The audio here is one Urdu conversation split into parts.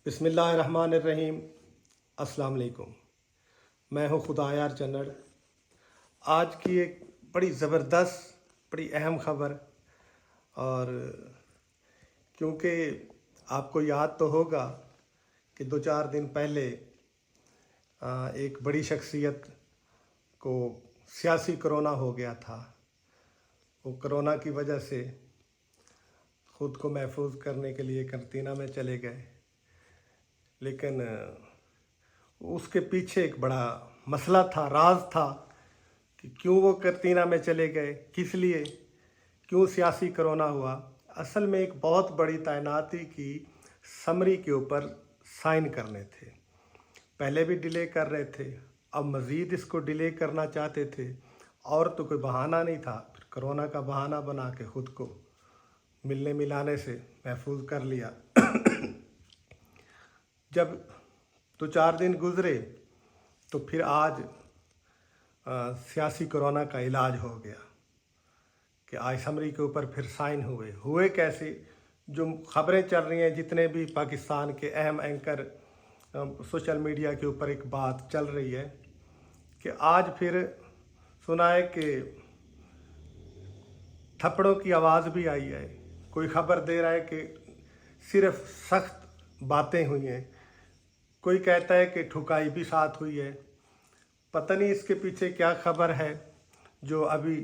بسم اللہ الرحمن الرحیم۔ السلام علیکم۔ میں ہوں خدایار چنڑ۔ آج کی ایک بڑی زبردست بڑی اہم خبر، اور کیونکہ آپ کو یاد تو ہوگا کہ 2-4 دن پہلے ایک بڑی شخصیت کو سیاسی کرونا ہو گیا تھا۔ وہ کرونا کی وجہ سے خود کو محفوظ کرنے کے لیے قرنطینہ میں چلے گئے، لیکن اس کے پیچھے ایک بڑا مسئلہ تھا، راز تھا کہ کیوں وہ قرنطینہ میں چلے گئے، کس لیے، کیوں سیاسی کرونا ہوا۔ اصل میں ایک بہت بڑی تعیناتی کی سمری کے اوپر سائن کرنے تھے۔ پہلے بھی ڈیلے کر رہے تھے، اب مزید اس کو ڈیلے کرنا چاہتے تھے، اور تو کوئی بہانہ نہیں تھا، پھر کرونا کا بہانہ بنا کے خود کو ملنے ملانے سے محفوظ کر لیا۔ جب 2-4 دن گزرے تو پھر آج سیاسی کرونا کا علاج ہو گیا کہ آج سمری کے اوپر پھر سائن ہوئے کیسے۔ جو خبریں چل رہی ہیں، جتنے بھی پاکستان کے اہم اینکر سوشل میڈیا کے اوپر ایک بات چل رہی ہے کہ آج پھر سنا ہے کہ تھپڑوں کی آواز بھی آئی ہے۔ کوئی خبر دے رہا ہے کہ صرف سخت باتیں ہوئی ہیں، کوئی کہتا ہے کہ ٹھکائی بھی ساتھ ہوئی ہے۔ پتہ نہیں اس کے پیچھے کیا خبر ہے جو ابھی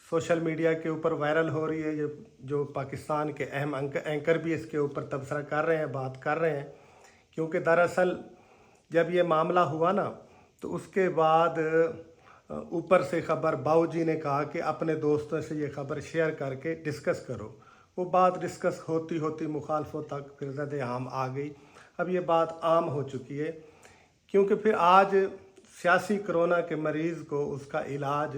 سوشل میڈیا کے اوپر وائرل ہو رہی ہے، جو پاکستان کے اہم اینکر بھی اس کے اوپر تبصرہ کر رہے ہیں، بات کر رہے ہیں۔ کیونکہ دراصل جب یہ معاملہ ہوا نا تو اس کے بعد اوپر سے خبر باؤ جی نے کہا کہ اپنے دوستوں سے یہ خبر شیئر کر کے ڈسکس کرو۔ وہ بات ڈسکس ہوتی ہوتی مخالفوں تک پھر زد عام آ گئی۔ اب یہ بات عام ہو چکی ہے، کیونکہ پھر آج سیاسی کرونا کے مریض کو اس کا علاج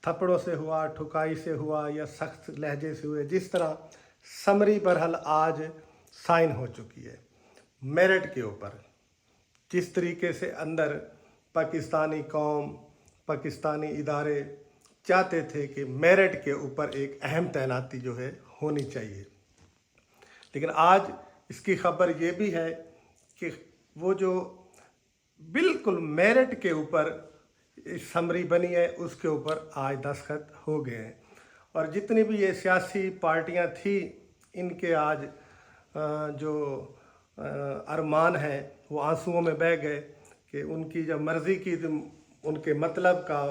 تھپڑوں سے ہوا، ٹھکائی سے ہوا، یا سخت لہجے سے ہوئے، جس طرح سمری برحال آج سائن ہو چکی ہے میرٹ کے اوپر۔ جس طریقے سے اندر پاکستانی قوم، پاکستانی ادارے چاہتے تھے کہ میرٹ کے اوپر ایک اہم تعیناتی جو ہے ہونی چاہیے، لیکن آج اس کی خبر یہ بھی ہے کہ وہ جو بالکل میرٹ کے اوپر سمری بنی ہے اس کے اوپر آج دستخط ہو گئے ہیں۔ اور جتنی بھی یہ سیاسی پارٹیاں تھیں، ان کے آج جو ارمان ہیں وہ آنسوؤں میں بہہ گئے کہ ان کی جو مرضی کی، ان کے مطلب کا،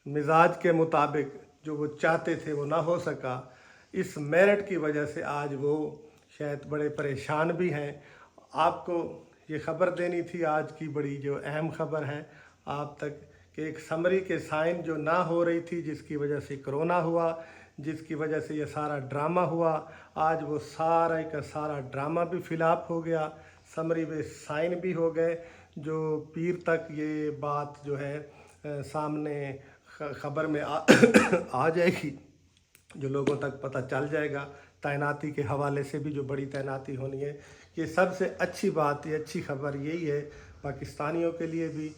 مزاج کے مطابق جو وہ چاہتے تھے وہ نہ ہو سکا۔ اس میرٹ کی وجہ سے آج وہ شاید بڑے پریشان بھی ہیں۔ آپ کو یہ خبر دینی تھی، آج کی بڑی جو اہم خبر ہے آپ تک، کہ ایک سمری کے سائن جو نہ ہو رہی تھی، جس کی وجہ سے کرونا ہوا، جس کی وجہ سے یہ سارا ڈرامہ ہوا، آج وہ سارا کا سارا ڈرامہ بھی فلاپ ہو گیا، سمری میں سائن بھی ہو گئے۔ جو پیر تک یہ بات جو ہے سامنے خبر میں آ جائے گی، جو لوگوں تک پتہ چل جائے گا، تعیناتی کے حوالے سے بھی جو بڑی تعیناتی ہونی ہے۔ یہ سب سے اچھی بات، یہ اچھی خبر یہی ہے پاکستانیوں کے لیے بھی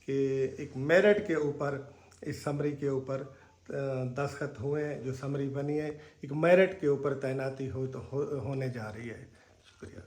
کہ ایک میرٹ کے اوپر، اس سمری کے اوپر دستخط ہوئے ہیں، جو سمری بنی ہے ایک میرٹ کے اوپر تعیناتی ہونے جا رہی ہے۔ شکریہ۔